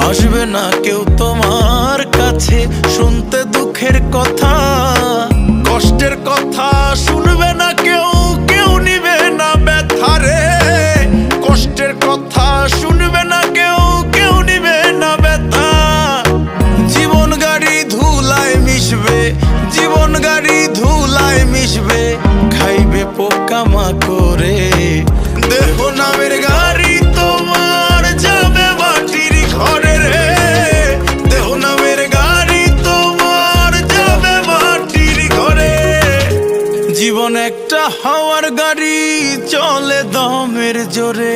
আসবে না কেউ তোমার কাছে শুনতে দুঃখের কথা, কষ্টের কথা শুনবে না কেউ, কেউ নিবে না ব্যথারে। কষ্টের কথা শুনবে না কেউ, কেউ নিবে না ব্যথা। জীবন গাড়ি ধুলায় মিশবে, জীবন গাড়ি ধুলায় মিশবে, খাইবে পোকামাকড়ে। দেহ নামের গাড়ি তোমার যাবে মাটির ঘরে রে। দেহ নামের গাড়ি তোমার যাবে মাটির ঘরে। জীবন একটা হাওয়ার গাড়ি চলে দমের জোরে।